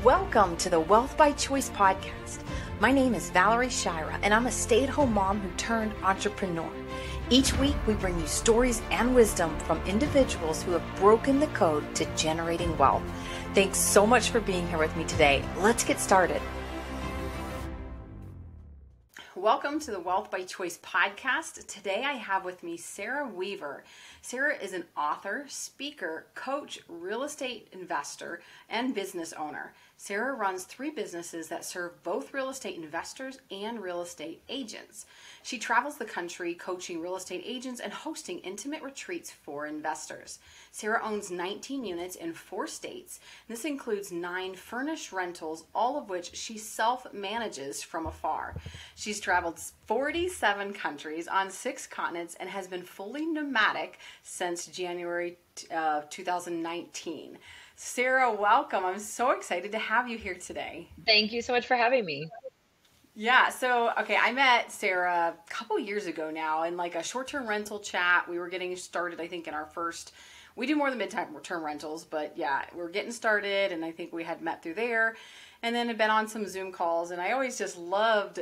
Welcome to the Wealth by Choice podcast. My name is Valerie Shira, and I'm a stay-at-home mom who turned entrepreneur. Each week, we bring you stories and wisdom from individuals who have broken the code to generating wealth. Thanks so much for being here with me today. Let's get started. Welcome to the Wealth by Choice podcast. Today I have with me Sarah Weaver. Sarah is an author, speaker, coach, real estate investor, and business owner. Sarah runs 3 businesses that serve both real estate investors and real estate agents. She travels the country coaching real estate agents and hosting intimate retreats for investors. Sarah owns 19 units in 4 states. This includes 9 furnished rentals, all of which she self-manages from afar. She's traveled 47 countries on 6 continents and has been fully nomadic since January 2019. Sarah, welcome. I'm so excited to have you here today. Thank you so much for having me. Yeah, so, I met Sarah a couple years ago now in like a short-term rental chat. We were getting started, I think, in our first, we do more than mid-term rentals, but yeah, we were getting started, and I think we had met through there, and then had been on some Zoom calls, and I always just loved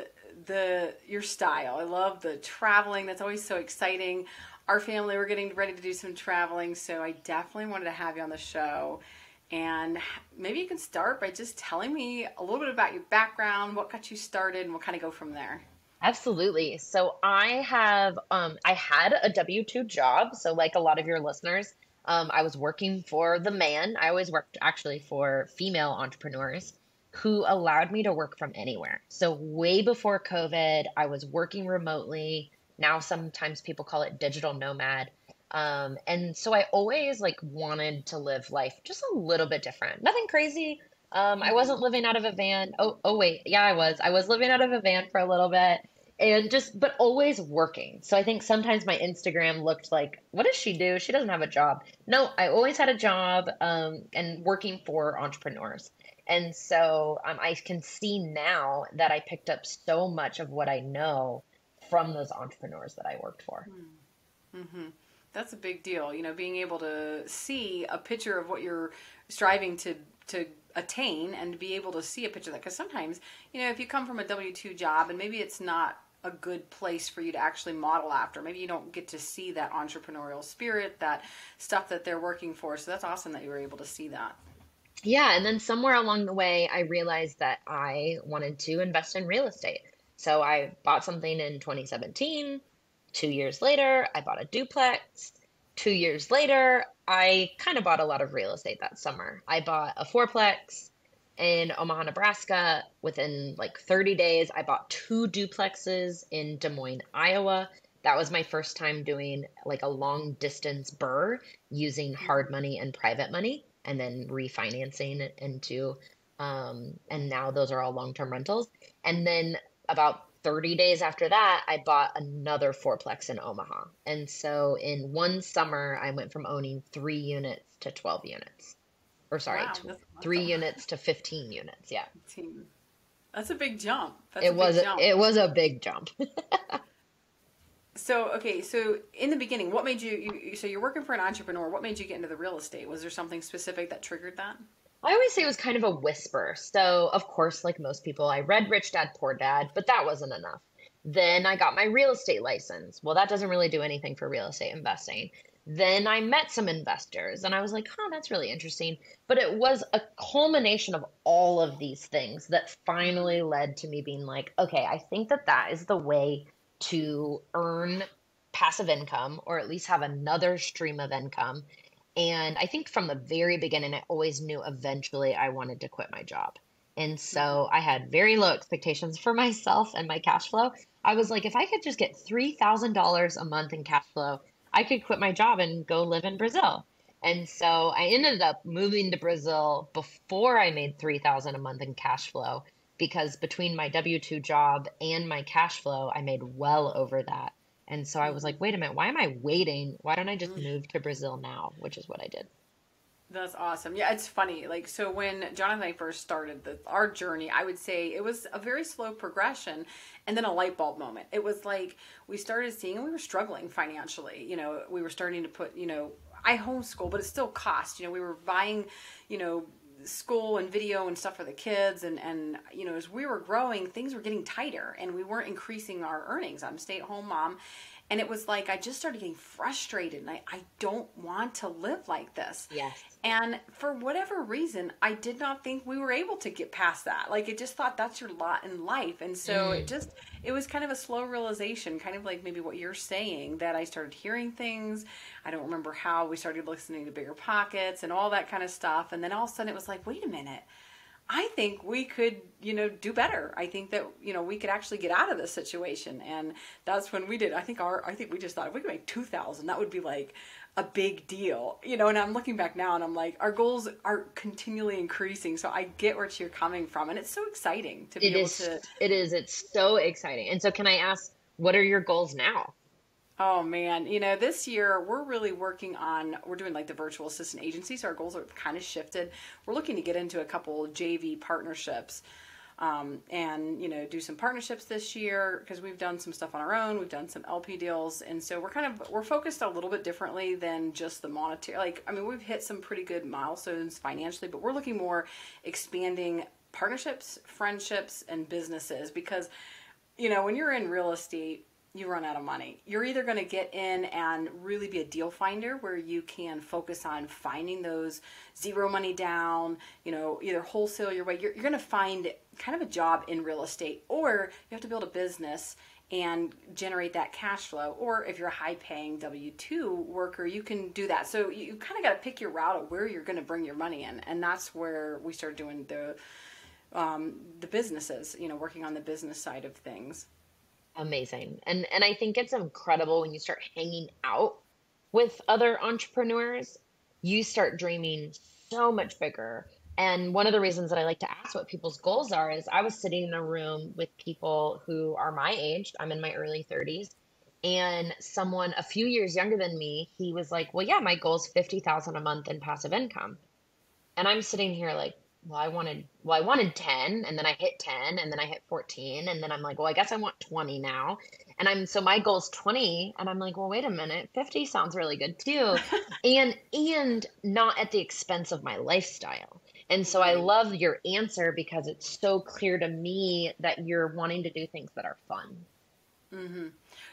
your style. I love the traveling. That's always so exciting. Our family, we're getting ready to do some traveling, so I definitely wanted to have you on the show. And maybe you can start by just telling me a little bit about your background, what got you started, and we'll kind of go from there. Absolutely. So I had a W-2 job. So like a lot of your listeners, I was working for the man. I always worked actually for female entrepreneurs who allowed me to work from anywhere. So way before COVID, I was working remotely. Now sometimes people call it digital nomad. And so I always wanted to live life just a little bit different. Nothing crazy. I wasn't living out of a van. Oh wait. Yeah, I was. I was living out of a van for a little bit but always working. So I think sometimes my Instagram looked like, what does she do? She doesn't have a job. No, I always had a job, and working for entrepreneurs. And so, I can see now that I picked up so much of what I know from those entrepreneurs that I worked for. Mm-hmm. That's a big deal, being able to see a picture of what you're striving to attain and to be able to see a picture of that. Because sometimes, if you come from a W-2 job and maybe it's not a good place for you to actually model after, maybe you don't get to see that entrepreneurial spirit, that stuff that they're working for. So that's awesome that you were able to see that. Yeah, and then somewhere along the way, I realized that I wanted to invest in real estate. So I bought something in 2017. 2 years later, I bought a duplex. 2 years later, I kind of bought a lot of real estate that summer. I bought a fourplex in Omaha, Nebraska. Within 30 days, I bought 2 duplexes in Des Moines, Iowa. That was my first time doing a long distance BRRRR using hard money and private money and then refinancing it into, and now those are all long-term rentals. And then about 30 days after that, I bought another fourplex in Omaha. And so in one summer, I went from owning 3 units to 12 units. Or sorry, wow, that's 3 awesome. units to 15 units. Yeah. That's a big jump. It was a big jump. So in the beginning, what made so you're working for an entrepreneur, what made you get into the real estate? Was there something specific that triggered that? I always say it was kind of a whisper. So, of course, like most people, I read Rich Dad, Poor Dad, but that wasn't enough. Then I got my real estate license. Well, that doesn't really do anything for real estate investing. Then I met some investors and I was like, that's really interesting. But it was a culmination of all of these things that finally led to me being like, okay, I think that is the way to earn passive income, or at least have another stream of income. And I think from the very beginning, I always knew eventually I wanted to quit my job. And so I had very low expectations for myself and my cash flow. I was like, if I could just get $3,000 a month in cash flow, I could quit my job and go live in Brazil. And so I ended up moving to Brazil before I made $3,000 a month in cash flow, because between my W-2 job and my cash flow, I made well over that. And so I was like, wait a minute, why am I waiting? Why don't I just move to Brazil now? Which is what I did. That's awesome. Yeah, it's funny. So when Jonathan and I first started our journey, I would say it was a very slow progression and then a light bulb moment. It was like we started seeing, and we were struggling financially. We were starting to put, I homeschool, but it still cost. We were buying, school and video and stuff for the kids. And, you know, as we were growing, things were getting tighter and we weren't increasing our earnings. I'm a stay-at-home mom. And it was like, I just started getting frustrated and I don't want to live like this. Yes. And for whatever reason, I did not think we were able to get past that. Like, it just thought that's your lot in life. And so it was kind of a slow realization, kind of like maybe what you're saying, that I started hearing things. I don't remember how we started listening to Bigger Pockets and all that kind of stuff. And then all of a sudden it was like, wait a minute. I think we could, you know, do better. I think that, you know, we could actually get out of this situation. And that's when we did. I think we just thought if we could make 2,000, that would be like a big deal, you know. And I'm looking back now and I'm like, our goals are continually increasing. So I get where you're coming from. And it's so exciting to be able to. It is. It's so exciting. And so can I ask, what are your goals now? Oh man, you know, this year we're really working on, we're doing like the virtual assistant agency. So our goals are kind of shifted. We're looking to get into a couple JV partnerships, and, you know, do some partnerships this year because we've done some stuff on our own. We've done some LP deals. And so we're focused a little bit differently than just the monetary. Like, I mean, we've hit some pretty good milestones financially, but we're looking more expanding partnerships, friendships, and businesses because, you know, when you're in real estate, you run out of money. You're either going to get in and really be a deal finder where you can focus on finding those zero money down, you know, either wholesale your way. You're going to find kind of a job in real estate, or you have to build a business and generate that cash flow. Or if you're a high paying W-2 worker, you can do that. So you kind of got to pick your route of where you're going to bring your money in. And that's where we started doing the businesses, you know, working on the business side of things. Amazing. And I think it's incredible when you start hanging out with other entrepreneurs, you start dreaming so much bigger. And one of the reasons that I like to ask what people's goals are is I was sitting in a room with people who are my age. I'm in my early 30s. And someone a few years younger than me, he was like, well, yeah, my goal is 50,000 a month in passive income. And I'm sitting here like, I wanted 10, and then I hit 10, and then I hit 14, and then I'm like, well, I guess I want 20 now. So my goal is 20, and I'm like, well, wait a minute, 50 sounds really good too. And not at the expense of my lifestyle. And so I love your answer because it's so clear to me that you're wanting to do things that are fun. Mm-hmm.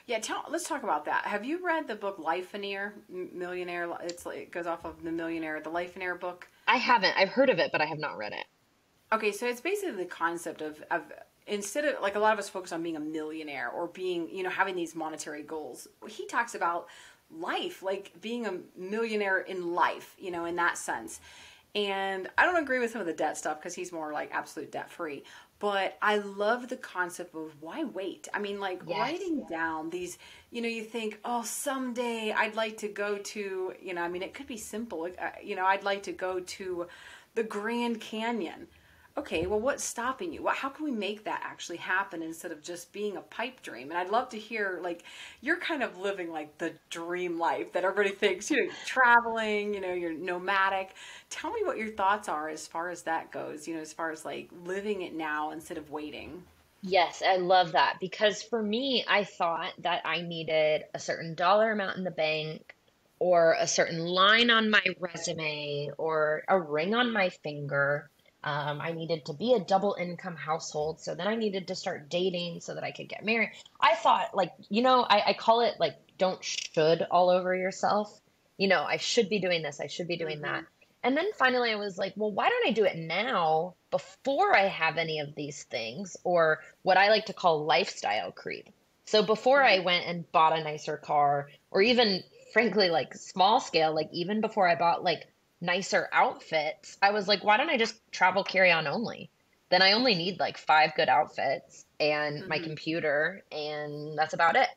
Yeah, let's talk about that. Have you read the book Lifeoneer, Millionaire? It goes off of the Lifeoneer book. I haven't. I've heard of it, but I have not read it. Okay, so it's basically the concept of instead of, like, a lot of us focus on being a millionaire or being, you know, having these monetary goals. He talks about life, like being a millionaire in life, you know, in that sense. And I don't agree with some of the debt stuff because he's more like absolute debt free. But I love the concept of why wait? I mean, like, Yes. writing down these, you know, you think, oh, someday I'd like to go to, you know, I mean, it could be simple. You know, I'd like to go to the Grand Canyon. Okay, well, what's stopping you? How can we make that actually happen instead of just being a pipe dream? And I'd love to hear, like, you're kind of living like the dream life that everybody thinks, you know, traveling, you know, you're nomadic. Tell me what your thoughts are as far as that goes, you know, as far as like living it now instead of waiting. Yes, I love that because for me, I thought that I needed a certain dollar amount in the bank or a certain line on my resume or a ring on my finger. I needed to be a double income household. So then I needed to start dating so that I could get married. I thought, like, you know, I call it like, don't should all over yourself. You know, I should be doing this. I should be doing that. And then finally I was like, well, why don't I do it now before I have any of these things, or what I like to call lifestyle creep. So before I went and bought a nicer car, or even frankly, like small scale, like even before I bought like nicer outfits, I was like, why don't I just travel carry on only? Then I only need like 5 good outfits and my computer, and that's about it.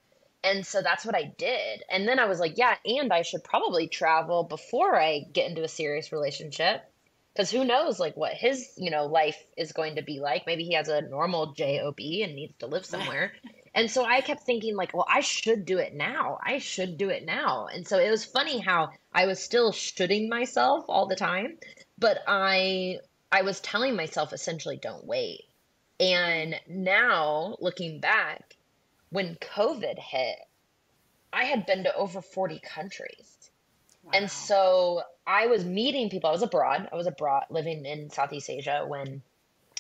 And so that's what I did. And then I was like, yeah, and I should probably travel before I get into a serious relationship. Because who knows, like, what his, you know, life is going to be like. Maybe he has a normal job and needs to live somewhere. And so I kept thinking, like, well, I should do it now. I should do it now. And so it was funny how I was still shoulding myself all the time, but I was telling myself essentially, don't wait. And now looking back, when COVID hit, I had been to over 40 countries. And Wow. so I was meeting people. I was abroad living in Southeast Asia when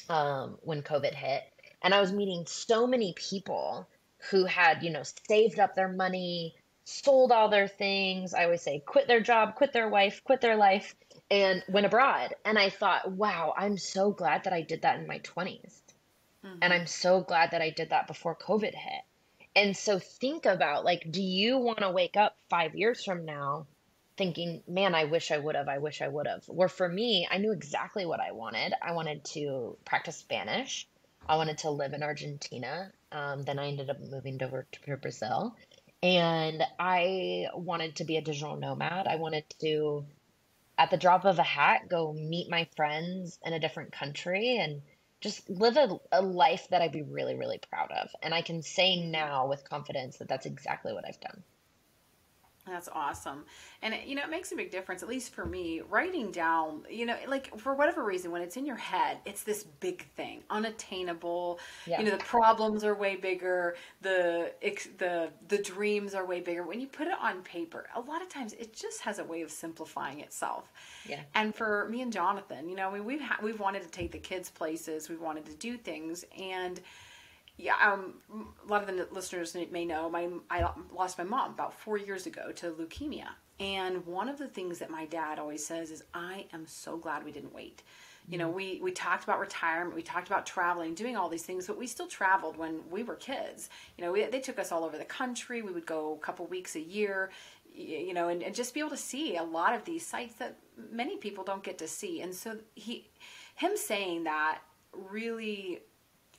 COVID hit. And I was meeting so many people who had, saved up their money, sold all their things. I always say, quit their job, quit their wife, quit their life, and went abroad. And I thought, wow, I'm so glad that I did that in my 20s. And Mm-hmm. I'm so glad that I did that before COVID hit. And so think about like, do you want to wake up 5 years from now thinking, man, I wish I would have, I wish I would have? Or for me, I knew exactly what I wanted. I wanted to practice Spanish. I wanted to live in Argentina. Then I ended up moving over to Brazil. And I wanted to be a digital nomad. I wanted to, at the drop of a hat, go meet my friends in a different country and just live a life that I'd be really, really proud of. And I can say now with confidence that that's exactly what I've done. That's awesome. And it makes a big difference, at least for me, writing down, like for whatever reason, when it's in your head, it's this big thing, unattainable. Yeah. The problems are way bigger, the dreams are way bigger. When you put it on paper, a lot of times it just has a way of simplifying itself. Yeah. And for me and Jonathan, we've wanted to take the kids places, we've wanted to do things, and yeah, a lot of the listeners may know I lost my mom about 4 years ago to leukemia. And one of the things that my dad always says is, I am so glad we didn't wait. We talked about retirement, we talked about traveling, doing all these things, but we still traveled when we were kids. They took us all over the country. We would go a couple weeks a year, and just be able to see a lot of these sites that many people don't get to see. And so him saying that really,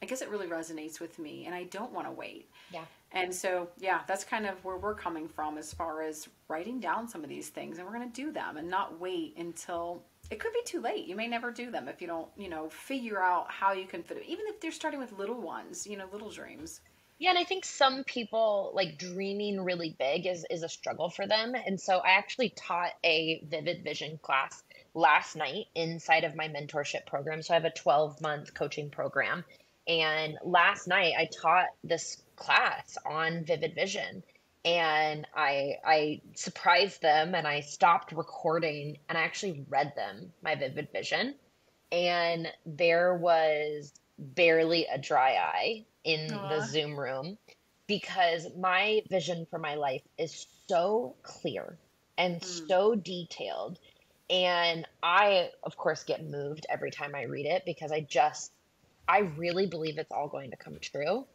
I guess it really resonates with me, and I don't want to wait. Yeah. And so, yeah, that's kind of where we're coming from as far as writing down some of these things, and we're going to do them and not wait until it could be too late. You may never do them if you don't, figure out how you can fit it, even if they're starting with little ones, little dreams. Yeah, and I think some people like dreaming really big is a struggle for them. And so I actually taught a vivid vision class last night inside of my mentorship program. So I have a 12-month coaching program. And last night I taught this class on vivid vision. And I surprised them and I stopped recording and I actually read them my vivid vision. And there was barely a dry eye in the Aw. Zoom room because my vision for my life is so clear and Mm. so detailed. And I, of course, get moved every time I read it because I really believe it's all going to come true.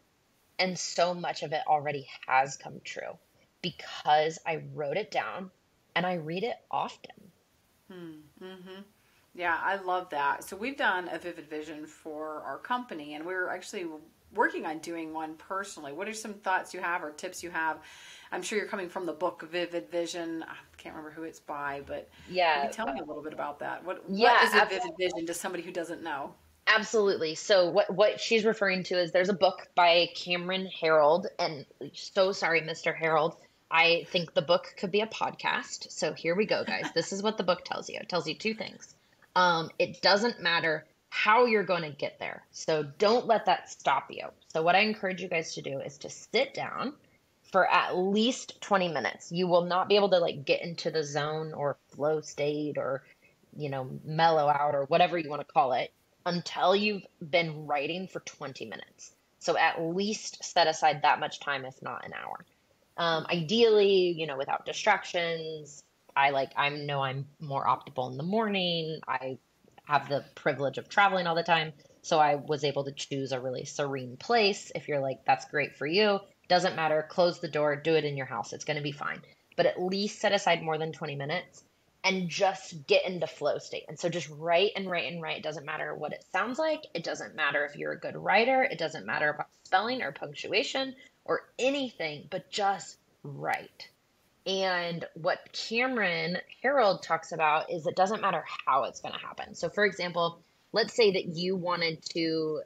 And so much of it already has come true because I wrote it down and I read it often. Mm-hmm. Yeah, I love that. So we've done a vivid vision for our company, and we're actually working on doing one personally. What are some thoughts you have or tips you have? I'm sure you're coming from the book Vivid Vision. I can't remember who it's by, but maybe Yeah. tell me a little bit about that. What Yeah, is a vivid vision to somebody who doesn't know? absolutely. So what she's referring to is there's a book by Cameron Harold, and so sorry, Mr. Harold. I think the book could be a podcast. So here we go, guys. This is what the book tells you. It tells you two things. It doesn't matter how you're going to get there. So don't let that stop you. So what I encourage you guys to do is to sit down for at least 20 minutes. You will not be able to like get into the zone or flow state or, mellow out or whatever you want to call it until you've been writing for 20 minutes. So at least set aside that much time, if not an hour. Ideally, without distractions. I know I'm more optimal in the morning. I have the privilege of traveling all the time. So I was able to choose a really serene place. If you're like, that's great for you, doesn't matter. Close the door, do it in your house. It's going to be fine. But at least set aside more than 20 minutes and just get into flow state. And so just write and write and write. It doesn't matter what it sounds like. It doesn't matter if you're a good writer. It doesn't matter about spelling or punctuation or anything, but just write. And what Cameron Harold talks about is it doesn't matter how it's going to happen. So, for example, let's say that you wanted to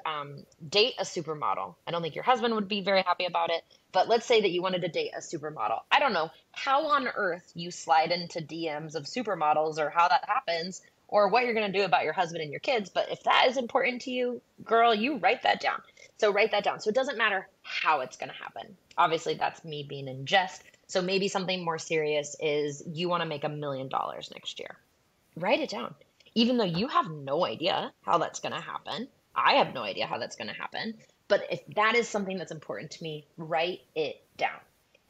date a supermodel. I don't think your husband would be very happy about it, but let's say that you wanted to date a supermodel. I don't know how on earth you slide into DMs of supermodels or how that happens or what you're going to do about your husband and your kids. But if that is important to you, girl, you write that down. So write that down. So it doesn't matter how it's going to happen. Obviously, that's me being in jest. So maybe something more serious is you want to make $1 million next year. Write it down. Even though you have no idea how that's going to happen, I have no idea how that's going to happen. But if that is something that's important to me, write it down.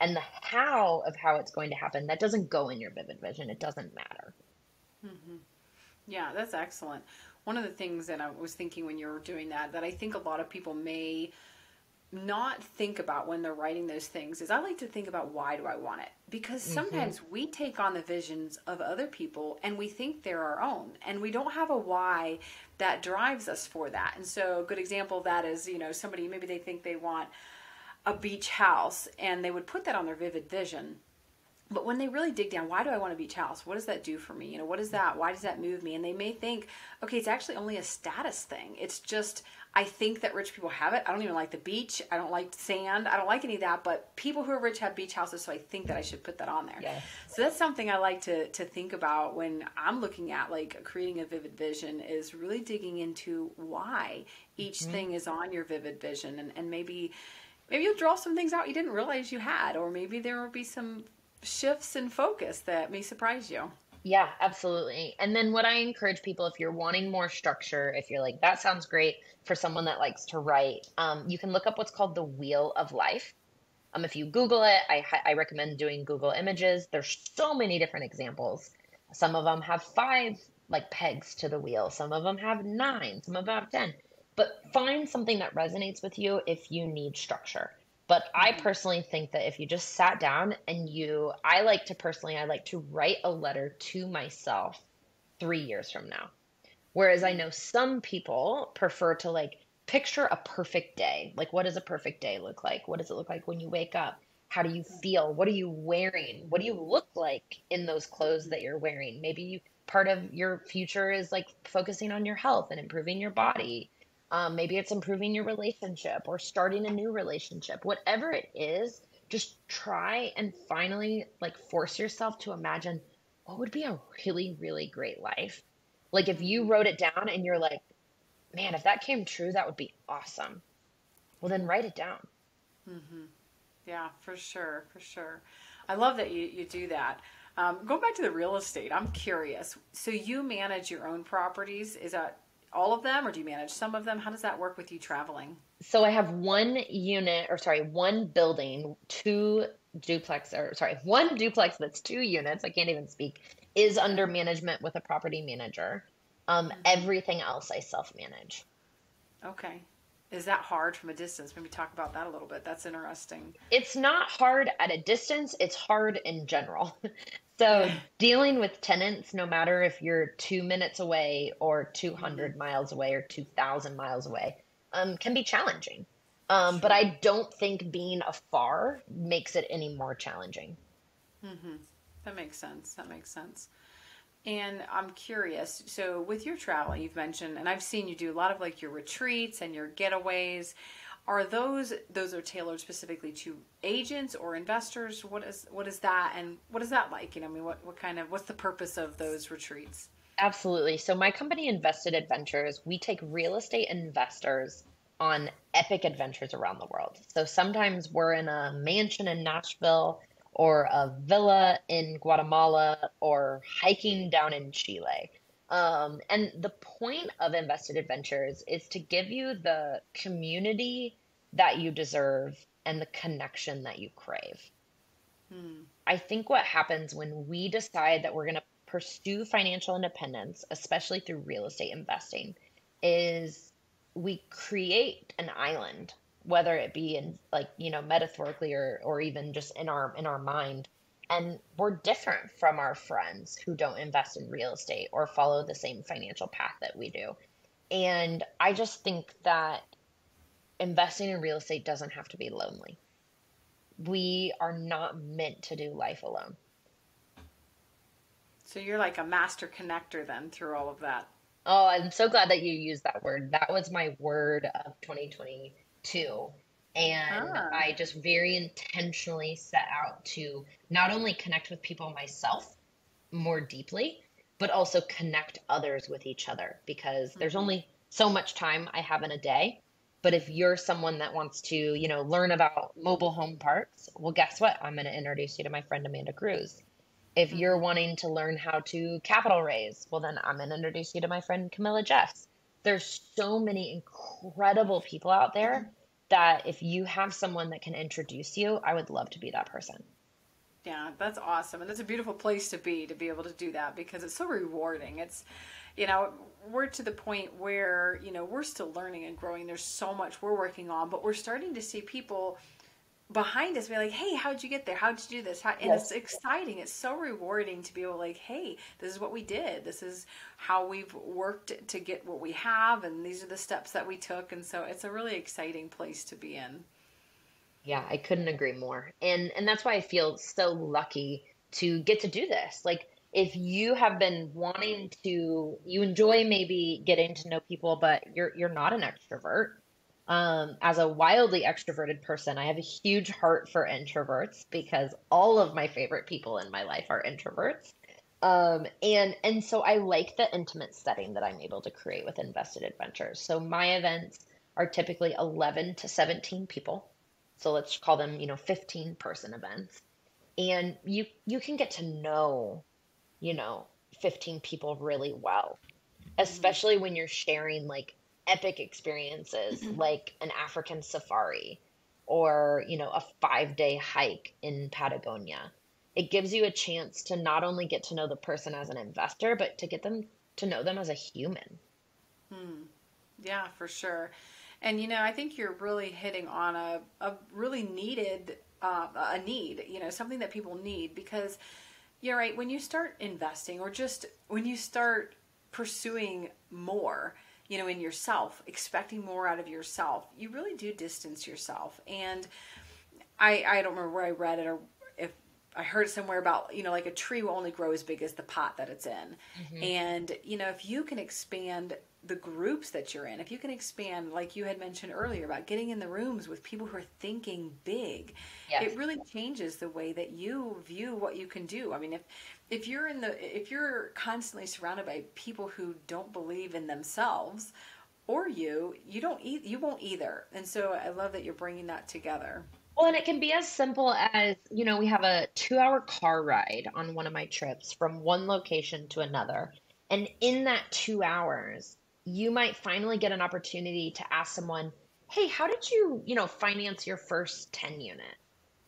And the how of how it's going to happen, that doesn't go in your vivid vision. It doesn't matter. Yeah, that's excellent. One of the things that I was thinking when you were doing that I think a lot of people may not think about when they're writing those things is I like to think about why do I want it? Because sometimes we take on the visions of other people and we think they're our own and we don't have a why that drives us for that. And so a good example of that is, somebody, maybe they think they want a beach house and they would put that on their vivid vision. But when they really dig down, why do I want a beach house? What does that do for me? What is that? Why does that move me? And they may think, okay, it's actually only a status thing. It's just, I think that rich people have it. I don't even like the beach. I don't like sand. I don't like any of that. But people who are rich have beach houses, so I think that I should put that on there. Yes. So that's something I like to think about when I'm looking at like creating a vivid vision is really digging into why each thing is on your vivid vision. And maybe you'll draw some things out you didn't realize you had, or maybe there will be some shifts in focus that may surprise you. Yeah, absolutely. And then what I encourage people, if you're wanting more structure, if you're like, that sounds great for someone that likes to write, you can look up what's called the Wheel of Life. If you Google it, I recommend doing Google Images. There's so many different examples. Some of them have 5 like pegs to the wheel. Some of them have 9. Some of them have 10. But find something that resonates with you if you need structure. But I personally think that if you just sat down and I like to write a letter to myself 3 years from now. Whereas I know some people prefer to like picture a perfect day. Like, what does a perfect day look like? What does it look like when you wake up? How do you feel? What are you wearing? What do you look like in those clothes that you're wearing? Maybe part of your future is like focusing on your health and improving your body. Maybe it's improving your relationship or starting a new relationship. Whatever it is, just try and finally like force yourself to imagine what would be a really, really great life. Like if you wrote it down and you're like, man, if that came true, that would be awesome. Well, then write it down. Yeah, for sure, for sure. I love that you do that. Going back to the real estate, I'm curious. So you manage your own properties? Is that all of them, or do you manage some of them? How does that work with you traveling? So I have one building, one duplex that's 2 units. I can't even speak, is under management with a property manager. Everything else I self-manage. Okay. Is that hard from a distance? Maybe talk about that a little bit. That's interesting. It's not hard at a distance. It's hard in general. So dealing with tenants, no matter if you're 2 minutes away or 200 miles away or 2,000 miles away, can be challenging. But I don't think being afar makes it any more challenging. That makes sense. That makes sense. And I'm curious, so with your travel, you've mentioned, and I've seen you do a lot of like your retreats and your getaways. Are those are tailored specifically to agents or investors? What is that, and what is that like? What's the purpose of those retreats? Absolutely. So my company, Invested Adventures, we take real estate investors on epic adventures around the world. So sometimes we're in a mansion in Nashville or a villa in Guatemala or hiking down in Chile. And the point of Invested Adventures is to give you the community that you deserve and the connection that you crave. I think what happens when we decide that we're going to pursue financial independence, especially through real estate investing, is we create an island, whether it be in metaphorically or even just in our mind. And we're different from our friends who don't invest in real estate or follow the same financial path that we do. And I just think that investing in real estate doesn't have to be lonely. We are not meant to do life alone. So you're like a master connector then through all of that. Oh, I'm so glad that you used that word. That was my word of 2022. And I just very intentionally set out to not only connect with people myself more deeply, but also connect others with each other, because there's only so much time I have in a day. But if you're someone that wants to, learn about mobile home parks, well, guess what? I'm going to introduce you to my friend Amanda Cruz. If you're Hmm. wanting to learn how to capital raise, well, then I'm going to introduce you to my friend Camilla Jeffs. There's so many incredible people out there that if you have someone that can introduce you, I would love to be that person. Yeah, that's awesome. And it's a beautiful place to be able to do that because it's so rewarding. It's, you know, we're to the point where, we're still learning and growing. There's so much we're working on, but we're starting to see people behind us be like, hey, how'd you get there? How'd you do this? And it's Yes. exciting. It's so rewarding to be able to like, hey, this is what we did. This is how we've worked to get what we have. And these are the steps that we took. And so it's a really exciting place to be in. Yeah, I couldn't agree more. And that's why I feel so lucky to get to do this. Like if you have been wanting to, you enjoy maybe getting to know people, but you're not an extrovert. As a wildly extroverted person, I have a huge heart for introverts because all of my favorite people in my life are introverts. And so I like the intimate setting that I'm able to create with Invested Adventures. So my events are typically 11 to 17 people. So let's call them, 15 person events. And you can get to know, you know, 15 people really well, especially when you're sharing like epic experiences like an African safari or, a 5-day hike in Patagonia. It gives you a chance to not only get to know the person as an investor, but to get them to know them as a human. Yeah, for sure. And I think you're really hitting on a really needed a need, something that people need because you're right. When you start investing or just when you start pursuing more, in yourself, expecting more out of yourself, you really do distance yourself. And I don't remember where I read it or if I heard somewhere about, like a tree will only grow as big as the pot that it's in. Hmm. And, if you can expand the groups that you're in, if you can expand, like you had mentioned earlier about getting in the rooms with people who are thinking big, Yes. it really changes the way that you view what you can do. I mean, if you're constantly surrounded by people who don't believe in themselves or you don't you won't either. And so I love that you're bringing that together. Well, and it can be as simple as, we have a 2-hour car ride on one of my trips from one location to another. And in that 2 hours, you might finally get an opportunity to ask someone, hey, how did you, finance your first 10 unit?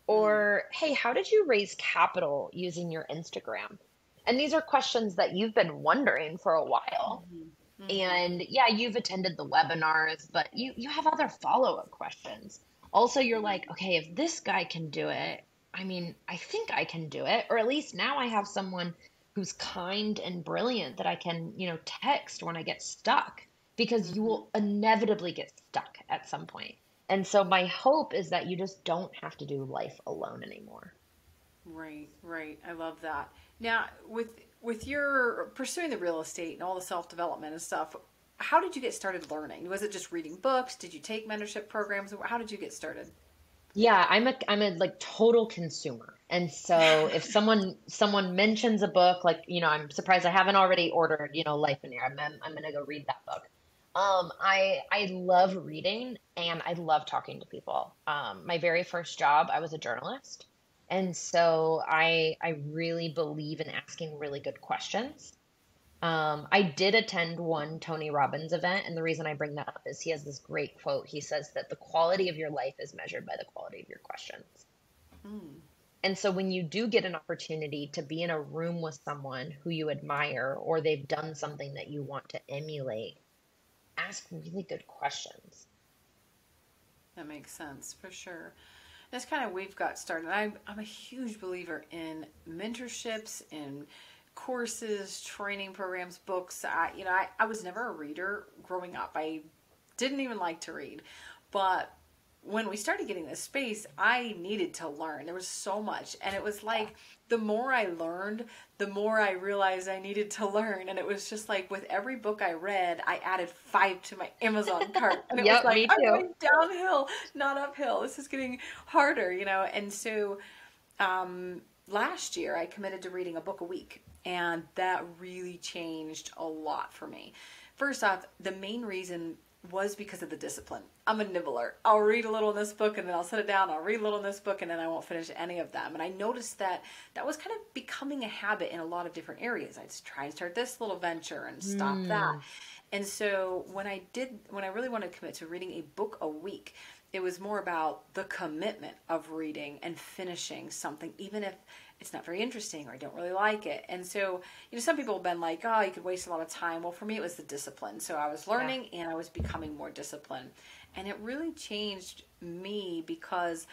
Mm. Or, hey, how did you raise capital using your Instagram? And these are questions that you've been wondering for a while. Mhm. Mhm. And yeah, you've attended the webinars, but you have other follow-up questions. Also, you're like, okay, if this guy can do it, I mean, I think I can do it. Or at least now I have someone who's kind and brilliant that I can, text when I get stuck because you Mhm. will inevitably get stuck at some point. And so my hope is that you just don't have to do life alone anymore. Right, right. I love that. Now, with your pursuing the real estate and all the self-development and stuff, how did you get started learning? Was it just reading books? Did you take mentorship programs? How did you get started? Yeah, I'm a like total consumer. And so if someone mentions a book, like, I'm surprised I haven't already ordered, Life in Here. I'm gonna go read that book. I love reading and I love talking to people. My very first job, I was a journalist. And so I really believe in asking really good questions. I did attend one Tony Robbins event, and the reason I bring that up is he has this great quote. He says that the quality of your life is measured by the quality of your questions. Mm. And so when you do get an opportunity to be in a room with someone who you admire or they've done something that you want to emulate, ask really good questions. That makes sense for sure. That's kind of we've got started. I'm a huge believer in mentorships, in courses, training programs, books. I was never a reader growing up. I didn't even like to read, but when we started getting this space, I needed to learn. There was so much, and it was like the more I learned, the more I realized I needed to learn. And it was just like with every book I read, I added 5 to my Amazon cart, and it was Yep, like me I'm too. going downhill, not uphill. This is getting harder. And so last year I committed to reading a book a week, and that really changed a lot for me. First off, the main reason was because of the discipline. I'm a nibbler. I'll read a little in this book and then I'll set it down. I'll read a little in this book and then I won't finish any of them. And I noticed that that was kind of becoming a habit in a lot of different areas. I'd try and start this little venture and stop that. And so when I really wanted to commit to reading a book a week, it was more about the commitment of reading and finishing something, even if it's not very interesting or I don't really like it. And so, some people have been like, oh, you could waste a lot of time. Well, for me, it was the discipline. So I was learning and I was becoming more disciplined. And it really changed me because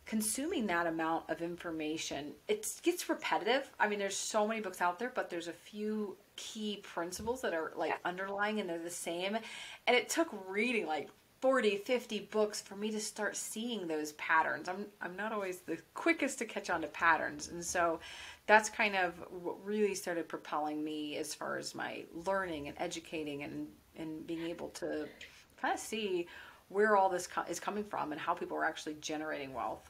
consuming that amount of information, it gets repetitive. I mean, there's so many books out there, but there's a few key principles that are like underlying and they're the same. And it took reading like 40, 50 books for me to start seeing those patterns. I'm not always the quickest to catch on to patterns. And so that's kind of what really started propelling me as far as my learning and educating and being able to kind of see where all this is coming from and how people are actually generating wealth.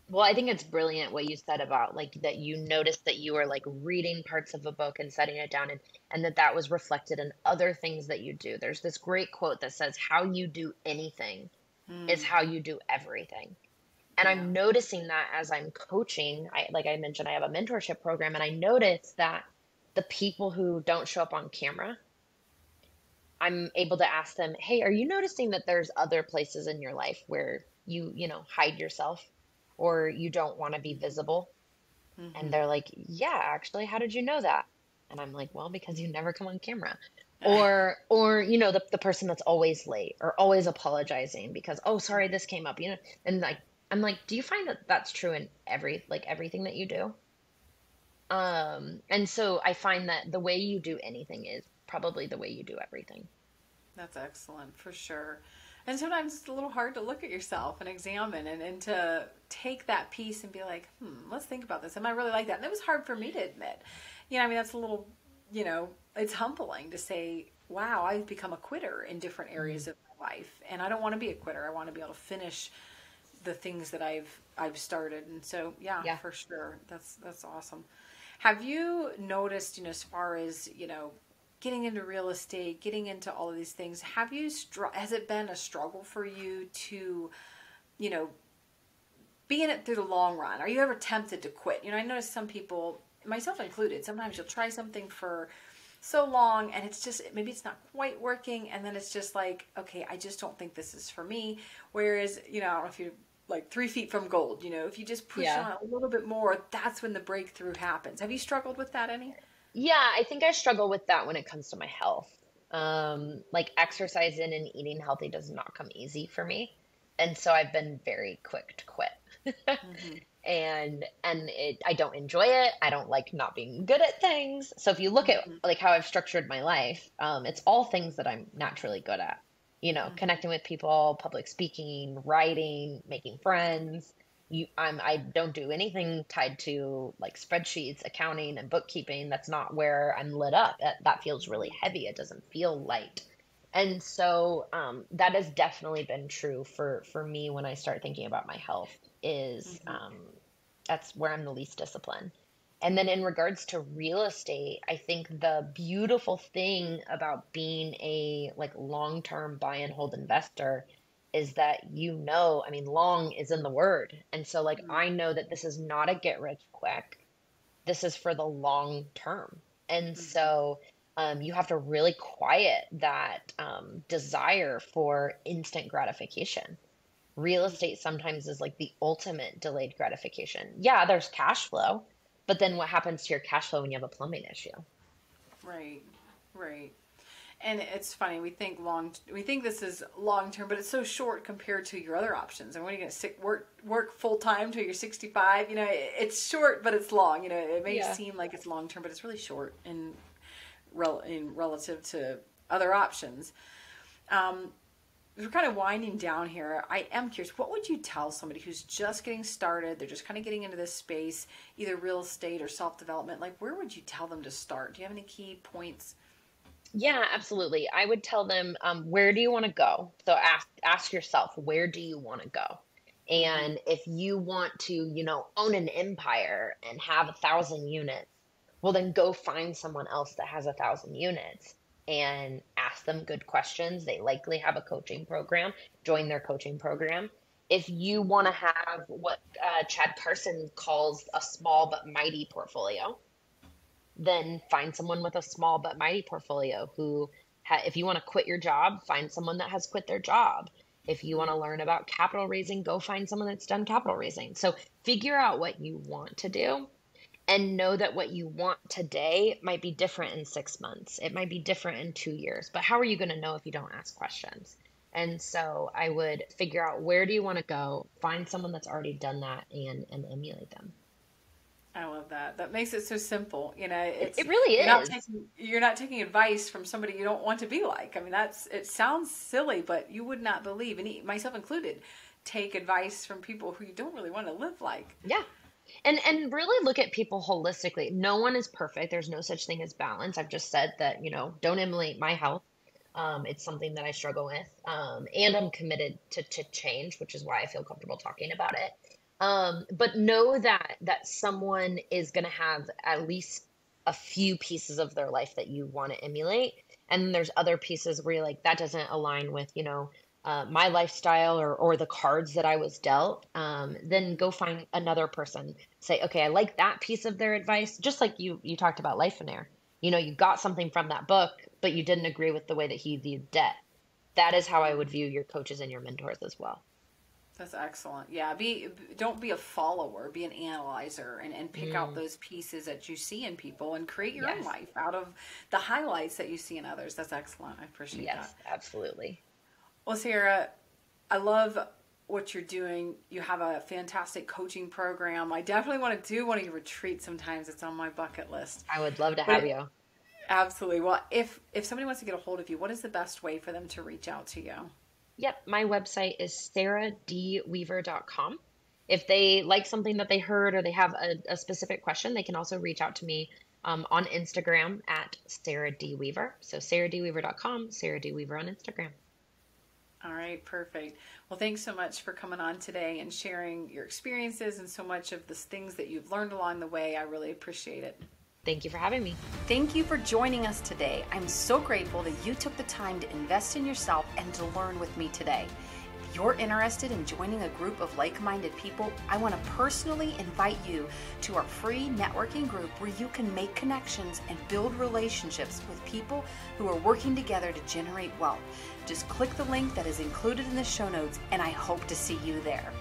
Well, I think it's brilliant what you said about like that you noticed that you were like reading parts of a book and setting it down and that was reflected in other things that you do. There's this great quote that says, how you do anything is how you do everything. And I'm noticing that as I'm coaching, like I mentioned, I have a mentorship program and I notice that the people who don't show up on camera, I'm able to ask them, hey, are you noticing that there's other places in your life where you hide yourself? Or you don't want to be visible. And they're like, yeah, actually, how did you know that? And I'm like, well, because you never come on camera. Or the person that's always late or always apologizing because, oh, sorry, this came up, and like, I'm like, do you find that that's true in everything that you do? And so I find that the way you do anything is probably the way you do everything. That's excellent, for sure. And sometimes it's a little hard to look at yourself and examine and to take that piece and be like, let's think about this. Am I really like that? And it was hard for me to admit. That's a little, it's humbling to say, wow, I've become a quitter in different areas of my life. And I don't want to be a quitter. I want to be able to finish the things that I've started. And so, yeah. For sure. That's awesome. Have you noticed, as far as, getting into real estate, getting into all of these things, has it been a struggle for you to, be in it through the long run? Are you ever tempted to quit? I notice some people, myself included, sometimes you'll try something for so long and it's just, maybe it's not quite working. And then it's just like, okay, I just don't think this is for me. Whereas, I don't know if you're like 3 feet from gold, if you just push on a little bit more, that's when the breakthrough happens. Have you struggled with that any? Yeah, I think I struggle with that when it comes to my health. Like exercising and eating healthy does not come easy for me. And so I've been very quick to quit. And I don't enjoy it. I don't like not being good at things. So if you look at like how I've structured my life, it's all things that I'm naturally good at. Connecting with people, public speaking, writing, making friends. I don't do anything tied to like spreadsheets, accounting, and bookkeeping. That's not where I'm lit up. That feels really heavy. It doesn't feel light. And so that has definitely been true for me when I start thinking about my health is that's where I'm the least disciplined. And then in regards to real estate, I think the beautiful thing about being a like long-term buy and hold investor is that I mean, long is in the word. And so like, I know that this is not a get rich quick. This is for the long term. And so you have to really quiet that desire for instant gratification. Real estate sometimes is like the ultimate delayed gratification. Yeah, there's cash flow, but then what happens to your cash flow when you have a plumbing issue? Right. And it's funny, we think this is long term, but it's so short compared to your other options. And when are you going to work full time till you're 65? It's short, but it's long. It may seem like it's long term, but it's really short in relative to other options. We're kind of winding down here. I am curious, what would you tell somebody who's just getting started? They're just kind of getting into this space, either real estate or self-development. Like, where would you tell them to start? Do you have any key points? Yeah, absolutely. I would tell them, where do you want to go? So ask yourself, where do you want to go? And if you want to, own an empire and have 1,000 units, well, then go find someone else that has 1,000 units and ask them good questions. They likely have a coaching program. Join their coaching program. If you want to have what Chad Carson calls a small but mighty portfolio, then find someone with a small but mighty portfolio who, if you want to quit your job, find someone that has quit their job. If you want to learn about capital raising, go find someone that's done capital raising. So figure out what you want to do and know that what you want today might be different in 6 months. It might be different in 2 years, but how are you going to know if you don't ask questions? And so I would figure out, where do you want to go? Find someone that's already done that and emulate them. I love that. That makes it so simple. It really is. You're not taking advice from somebody you don't want to be like. I mean, it sounds silly, but you would not believe, and myself included, take advice from people who you don't really want to live like. Yeah. And really look at people holistically. No one is perfect. There's no such thing as balance. I've just said that, don't emulate my health. It's something that I struggle with. And I'm committed to change, which is why I feel comfortable talking about it. But know that someone is going to have at least a few pieces of their life that you want to emulate. And then there's other pieces where you're like, that doesn't align with, my lifestyle or the cards that I was dealt. Then go find another person. Say, okay, I like that piece of their advice. Just like you talked about Life and Air. You got something from that book, but you didn't agree with the way that he viewed debt. That is how I would view your coaches and your mentors as well. That's excellent. Yeah. Don't be a follower, be an analyzer and pick out those pieces that you see in people and create your own life out of the highlights that you see in others. That's excellent. I appreciate that. Yes, absolutely. Well, Sarah, I love what you're doing. You have a fantastic coaching program. I definitely want to do one of your retreats sometimes. It's on my bucket list. I would love to have you. Absolutely. Well, if somebody wants to get a hold of you, what is the best way for them to reach out to you? Yep. My website is sarahdweaver.com. If they like something that they heard or they have a specific question, they can also reach out to me on Instagram at Sarah D. Weaver. So sarahdweaver.com, Sarah D. Weaver on Instagram. All right, perfect. Well, thanks so much for coming on today and sharing your experiences and so much of the things that you've learned along the way. I really appreciate it. Thank you for having me. Thank you for joining us today. I'm so grateful that you took the time to invest in yourself and to learn with me today. If you're interested in joining a group of like-minded people, I want to personally invite you to our free networking group where you can make connections and build relationships with people who are working together to generate wealth. Just click the link that is included in the show notes, and I hope to see you there.